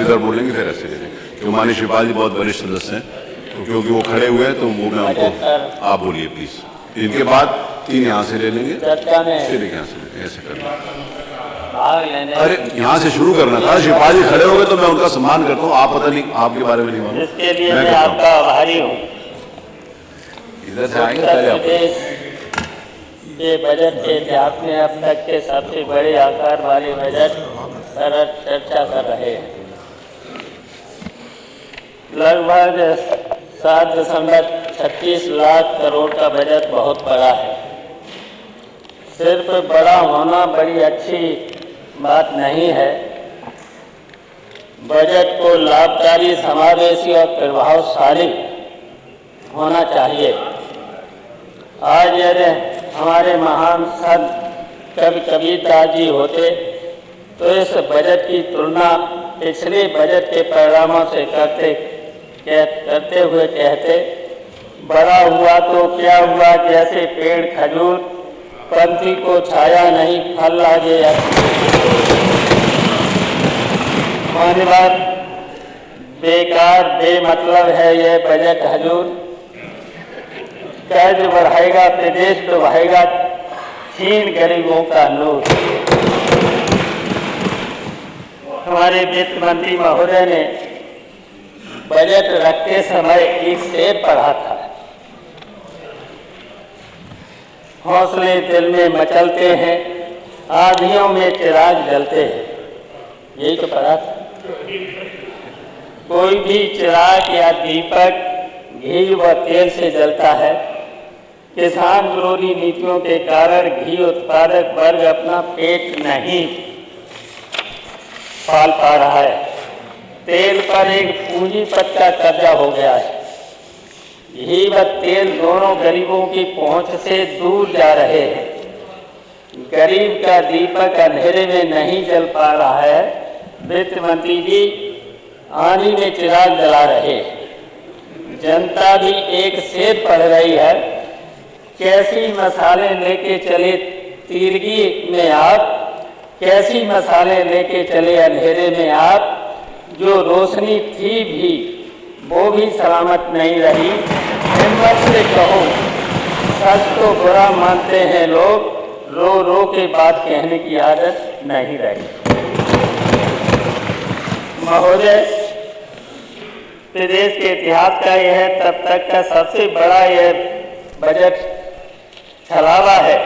इधर बोलेंगे फिर ऐसे ले लेंगे। जो माननीय शिवपाल जी बहुत वरिष्ठ सदस्य हैं, तो क्योंकि वो खड़े हुए हैं तो वो मैं उनको आप बोलिए प्लीज। इनके बाद 3 यहाँ से ले लेंगे, फिर यहाँ से लेंगे, ऐसे करना। अरे यहाँ से शुरू करना था। शिवपाल जी खड़े हो गए तो मैं उनका सम्मान करता हूँ। आप पता नहीं, आपके बारे में नहीं मालूम, इसके लिए मैं आपका आभारी हूँ। इधर से आएंगे पहले आप। ये बजट के इतिहास में अब तक के सबसे बड़े आकार वाले बजट पर चर्चा कर रहे हैं। लगभग 7.36 लाख करोड़ का बजट बहुत बड़ा है। सिर्फ बड़ा होना बड़ी अच्छी बात नहीं है, बजट को लाभकारी, समावेशी और प्रभावशाली होना चाहिए। आज यदि हमारे महान संत कवि कबीरदास जी होते तो इस बजट की तुलना पिछले बजट के परिणामों से करते हुए कहते, बड़ा हुआ तो क्या हुआ, जैसे पेड़ खजूर, पंछी को छाया नहीं, फल लागे। मानवाद बेकार बेमतलब है ये बजट हजूर। कर्ज बढ़ाएगा, प्रदेश डुबाएगा, छीन गरीबों का नूर। हमारे वित्त मंत्री महोदय ने बजट रखते समय एक शेर पढ़ा था, हौसले दिल में मचलते हैं, आंधियों में चिराग जलते हैं। यही तो पढ़ा था। कोई भी चिराग या दीपक घी व तेल से जलता है। किसान विरोधी नीतियों के कारण घी उत्पादक वर्ग अपना पेट नहीं पाल पा रहा है। तेल पर एक पूंजीपति का कब्जा हो गया है। घी व तेल दोनों गरीबों की पहुंच से दूर जा रहे हैं। गरीब का दीपक अंधेरे में नहीं जल पा रहा है। वित्त मंत्री जी आंधी में चिराग जला रहे हैं। जनता भी एक शेर पढ़ रही है, कैसी मसाले लेके चले तीरगी में आप, कैसी मसाले लेके चले अंधेरे में आप, जो रोशनी थी भी वो भी सलामत नहीं रही। हिम्मत से कहो, सच तो बुरा मानते हैं लोग, रो रो के बात कहने की आदत नहीं रही। महोदय, प्रदेश के इतिहास का यह तब तक का सबसे बड़ा यह बजट छलावा है।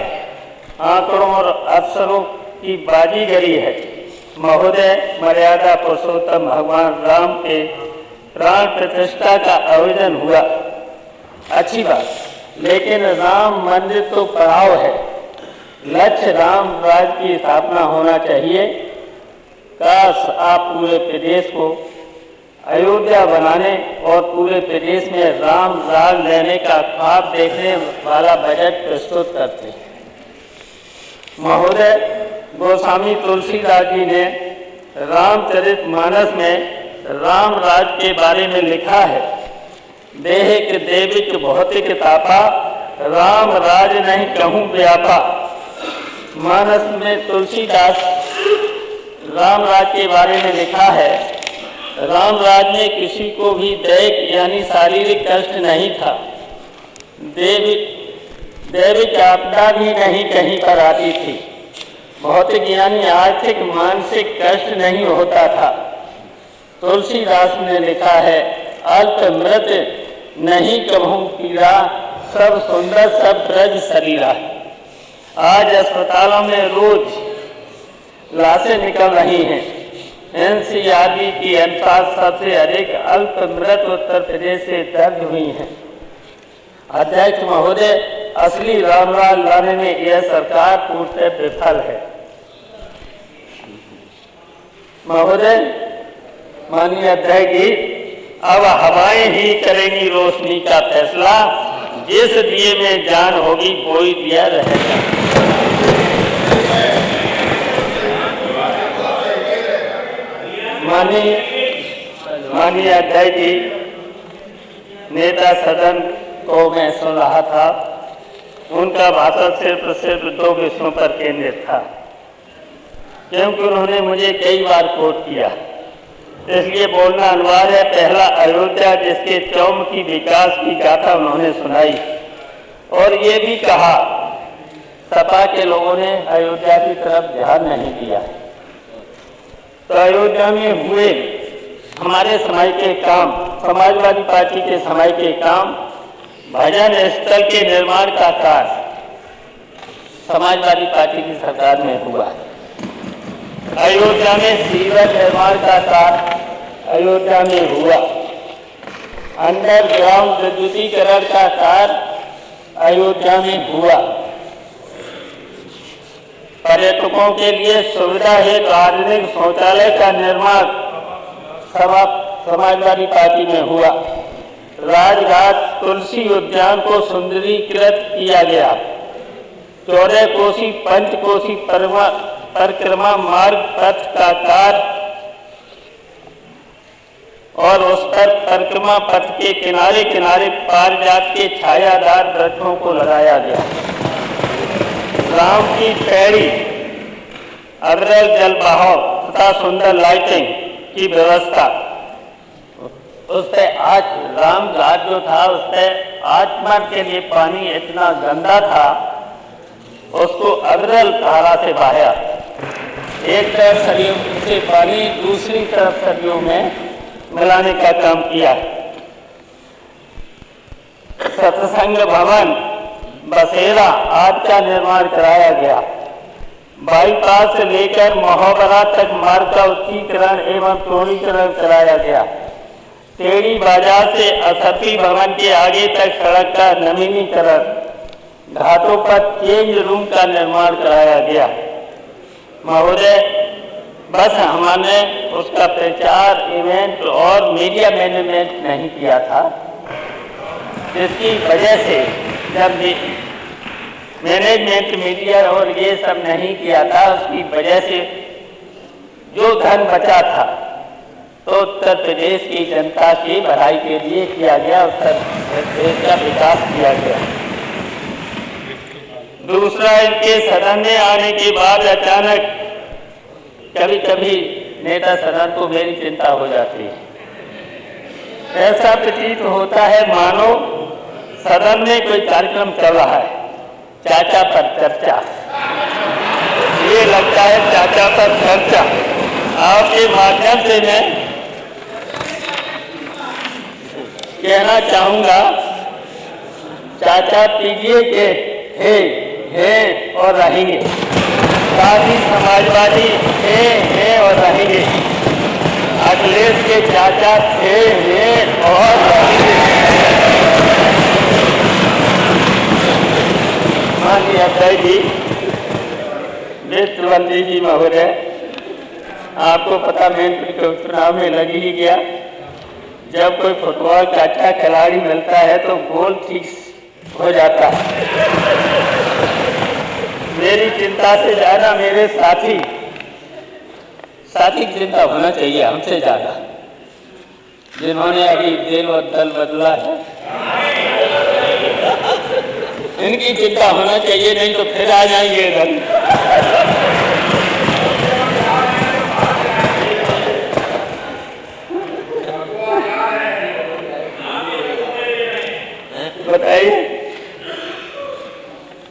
आंकड़ों और अफसरों की बाजीगरी है। महोदय, मर्यादा पुरुषोत्तम भगवान राम के प्राण प्रतिष्ठा का आयोजन हुआ, अच्छी बात, लेकिन राम मंदिर तो पड़ाव है। लक्ष्य राम राज्य की स्थापना होना चाहिए। काश आप पूरे प्रदेश को अयोध्या बनाने और पूरे प्रदेश में राम राज लेने का ख्वाब देखने वाला बजट प्रस्तुत करते। महोदय, गोस्वामी तुलसीदास जी ने रामचरितमानस में राम राज के बारे में लिखा है, देहिक देविक भौतिक तापा, राम राज नहीं कहूँ व्यापा। मानस में तुलसीदास राम राज के बारे में लिखा है, राम राज में किसी को भी दैहिक यानी शारीरिक कष्ट नहीं था। दैविक आपदा भी नहीं कहीं पर आती थी। भौतिक यानी आर्थिक मानसिक कष्ट नहीं होता था। तुलसीदास ने लिखा है, अल्प मृत नहीं कहूँ पीड़ा, सब सुंदर सब ब्रज शरीरा। आज अस्पतालों में रोज लाशें निकल रही हैं। एनसीआरबी की अनुसार सबसे अधिक अल्प मृत उत्तर प्रदेश से दर्ज हुई हैं। अध्यक्ष महोदय, असली राम राज लाने में यह सरकार पूर्णतः विफल है। महोदय, माननीय अध्यक्ष जी, अब हवाएं ही करेंगी रोशनी का फैसला। जिस दिए में जान होगी कोई दिया रहेगा। माननीय अध्यक्ष जी, नेता सदन को मैं सुन रहा था, उनका भाषण सिर्फ 2 विषयों पर केंद्रित था, क्योंकि उन्होंने मुझे कई बार कोट किया। इसलिए बोलना अनिवार्य है। पहला अयोध्या, जिसके चौमुखी विकास की गाथा उन्होंने सुनाई और ये भी कहा सपा के लोगों ने अयोध्या की तरफ ध्यान नहीं दिया। तो अयोध्या में हुए हमारे समय के काम, समाजवादी पार्टी के समय के काम, भजन स्थल के निर्माण का कार्य समाजवादी पार्टी की सरकार में हुआ। अयोध्या में सीवर निर्माण का कार्य अयोध्या में हुआ। अंडरग्राउंड विद्युतीकरण का कार्य अयोध्या में हुआ। पर्यटकों के लिए सुविधा हेतु आधुनिक शौचालय का निर्माण समाजवादी पार्टी में हुआ। राजघाट तुलसी उद्यान को सुंदरीकृत किया गया। 14 कोसी पंचकोसी परिक्रमा मार्ग पथ का कार्य और उस पर परिक्रमा पथ के किनारे किनारे पारिजात के छायादार वृक्षों को लगाया गया। राम की पैड़ी, अविरल जल बहाव तथा सुंदर लाइटिंग की व्यवस्था। उससे आज राम घाट जो था, उससे आचमन के लिए पानी इतना गंदा था, उसको अविरल धारा से बहाया। एक तरफ सरयू से पानी दूसरी तरफ सरयू में मिलाने का काम किया। सत्संग भवन बसेरा आदि का निर्माण कराया गया। बाईपास से लेकर महोबरा तक मार्ग का उच्चीकरण एवं चौड़ीकरण कराया गया। टेढ़ी बाजार से असती भवन के आगे तक सड़क का नवीनीकरण, घाटों पर चेंज रूम का निर्माण कराया गया। महोदय, बस हमने उसका प्रचार, इवेंट और मीडिया मैनेजमेंट नहीं किया था, जिसकी वजह से जब मैनेजमेंट, मीडिया और ये सब नहीं किया था, उसकी वजह से जो धन बचा था तो उत्तर प्रदेश की जनता की भलाई के लिए किया गया, उत्तर प्रदेश का विकास किया गया। दूसरा, इनके सदन में आने के बाद अचानक कभी कभी नेता सदन को मेरी चिंता हो जाती है। ऐसा प्रतीत होता है मानो सदन में कोई कार्यक्रम चल रहा है, चाचा पर चर्चा। ये लगता है चाचा पर चर्चा। आपके माध्यम से मैं कहना चाहूंगा, चाचा पीजिए के हैं और रहेंगे, साथ ही समाजवादी हैं और रहेंगे। अखिलेश के चाचा थे, हैं और रहेंगे। माननीय अध्यक्ष जी, मित्रवंदी जी महोदय, आपको पता मैनपुरी के उपचुनाव में लग ही गया। जब कोई फुटबॉल का अच्छा खिलाड़ी मिलता है तो गोल ठीक हो जाता है। मेरी चिंता से ज्यादा मेरे साथी की चिंता होना चाहिए हमसे ज्यादा, जिन्होंने अभी देर और दल बदला है। इनकी चिंता होना चाहिए, नहीं तो फिर आ जाएंगे दल।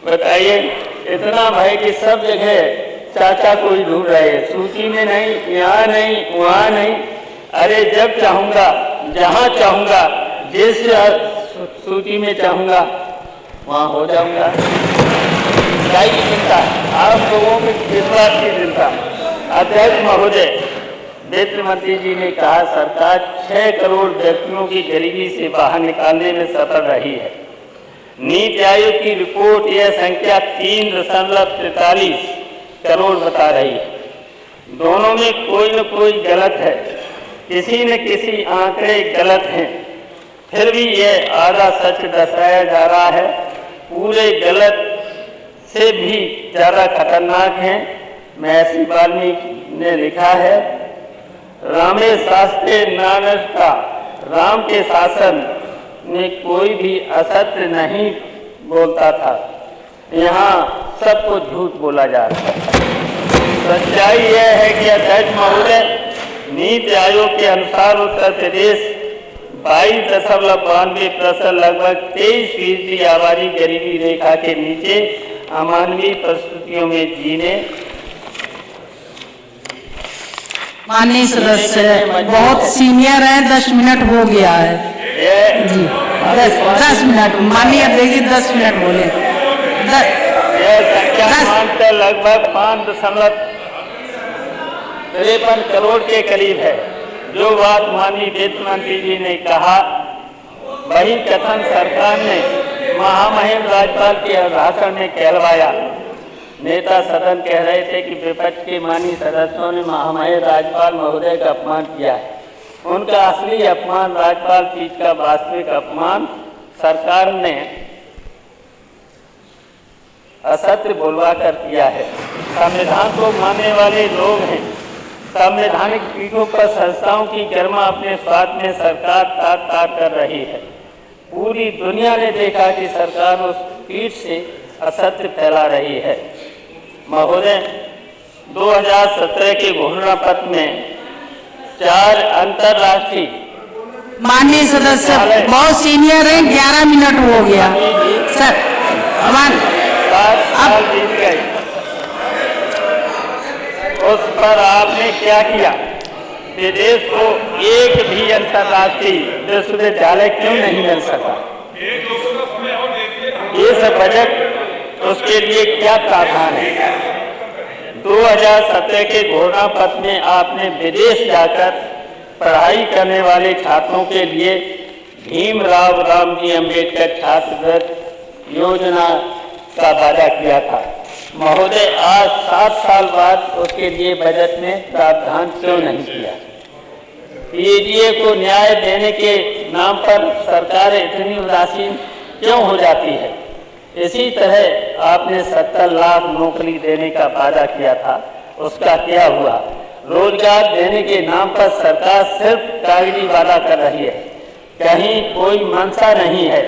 बताइए, इतना भय कि सब जगह चाचा को ही ढूंढ रहे हैं, सूची में नहीं, यहाँ नहीं, वहाँ नहीं। अरे जब चाहूंगा, जहाँ चाहूंगा, जिस सूची में चाहूंगा वहाँ हो जाऊंगा। क्या की चिंता, आप लोगों के विश्वास की चिंता। अध्यक्ष महोदय, वित्त मंत्री जी ने कहा सरकार 6 करोड़ व्यक्तियों की गरीबी से बाहर निकालने में सफल रही है। नीति आयोग की रिपोर्ट यह संख्या 3.43 करोड़ बता रही है। दोनों में कोई न कोई गलत है, किसी न किसी आंकड़े गलत हैं, फिर भी यह आधा सच दर्शाया जा रहा है। पूरे गलत से भी ज्यादा खतरनाक है। महर्षि वाल्मीकि ने लिखा है, रामे शास्त्रे नानक का, राम के शासन में कोई भी असत्य नहीं बोलता था, यहाँ सब कुछ झूठ बोला जा रहा है। सच्चाई यह है कि अध्यक्ष महोदय, नीति आयोग के अनुसार उत्तर प्रदेश 22.92% लगभग 23% आबादी गरीबी रेखा के नीचे अमानवीय परिस्थितियों में जीने। माननीय सदस्य बहुत सीनियर है, 10 मिनट हो गया है जी। 10 मिनट माननीय अध्यक्ष जी, 10 मिनट बोले। यह संख्या मानकर लगभग 5.53 करोड़ के करीब है। जो बात माननीय वित्त मंत्री जी ने कहा, वही कथन सरकार ने महामहिम राज्यपाल के भाषण में कहलवाया। नेता सदन कह रहे थे कि विपक्ष के माननीय सदस्यों ने महामहिम राज्यपाल महोदय का अपमान किया है। उनका असली अपमान, राज्यपाल पीठ का वास्तविक अपमान सरकार ने असत्य बोलवा कर किया है। संविधान को मानने वाले लोग हैं। संवैधानिक पीठों पर संस्थाओं की गरिमा अपने स्वार्थ में सरकार तार कर रही है। पूरी दुनिया ने देखा कि सरकार उस पीठ से असत्य फैला रही है। महोदय, 2017 के घोषणा पत्र में 4 अंतरराष्ट्रीय माननीय सदस्य बहुत सीनियर है, 11 मिनट हो गया सर। अब जीत गए, उस पर आपने क्या किया? विदेश को एक भी अंतरराष्ट्रीय विश्वविद्यालय क्यों नहीं मिल सका? इस बजट उसके लिए क्या प्रावधान है? 2017 के घोषणा पत्र में आपने विदेश जाकर पढ़ाई करने वाले छात्रों के लिए भीमराव रामजी अम्बेडकर छात्रवृत्ति योजना का वादा किया था। महोदय, आज 7 साल बाद उसके लिए बजट में प्रावधान क्यों नहीं किया? पीडीए को न्याय देने के नाम पर सरकार इतनी उदासीन क्यों हो जाती है? इसी तरह आपने 70 लाख नौकरी देने का वादा किया था, उसका क्या हुआ? रोजगार देने के नाम पर सरकार सिर्फ कागजी वादा कर रही है, कहीं कोई मंशा नहीं है।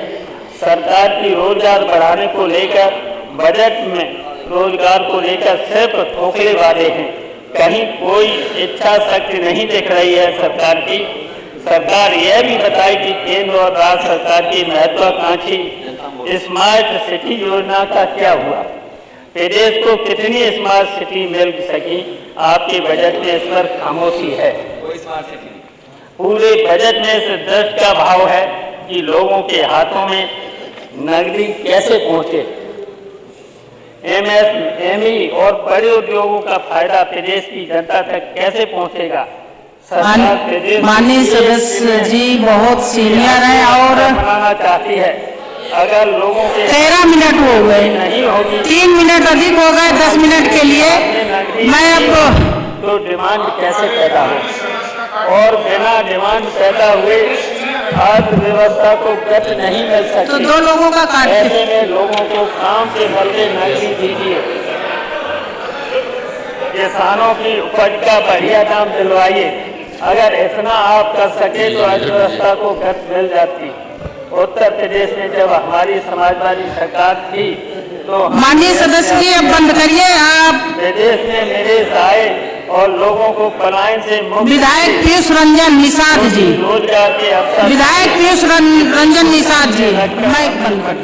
सरकार की रोजगार बढ़ाने को लेकर बजट में रोजगार को लेकर सिर्फ खोखले वादे हैं, कहीं कोई इच्छा शक्ति नहीं दिख रही है सरकार की। सरकार यह भी बताए कि केंद्र और राज्य सरकार की महत्वाकांक्षी स्मार्ट सिटी योजना का क्या हुआ? प्रदेश को कितनी स्मार्ट सिटी मिल सकी? आपके बजट में इस पर खामोशी है। पूरे बजट में इस दृष्टि का भाव है कि लोगों के हाथों में नकदी कैसे पहुंचे। एमएसएमई और बड़े उद्योगों का फायदा प्रदेश की जनता तक कैसे पहुंचेगा? माननीय सदस्य जी बहुत सीनियर हैं और बनाना चाहती है। अगर लोगों के 13 मिनट हो गए, नहीं होगी, 3 मिनट अधिक हो गए 10 मिनट के लिए। मैं अब तो डिमांड कैसे पैदा हो? और बिना डिमांड पैदा हुए अर्थव्यवस्था को गति नहीं मिल सकती। तो 2 लोगों का काट ऐसे में लोगों को काम के बदले नकदी दीजिए, किसानों की उपज का बढ़िया दाम दिलवाइए। अगर इतना आप कर सके तो अर्थव्यवस्था को गति मिल जाती। उत्तर प्रदेश में जब हमारी समाजवादी सरकार थी तो माननीय सदस्य जी अब बंद करिए। आप प्रदेश में निवेश आए और लोगों को पलायन से विधायक पीयूष रंजन निषाद जी, रोजगार के अवसर विधायक पीयूष रंजन निषाद जी, मैं बंद कर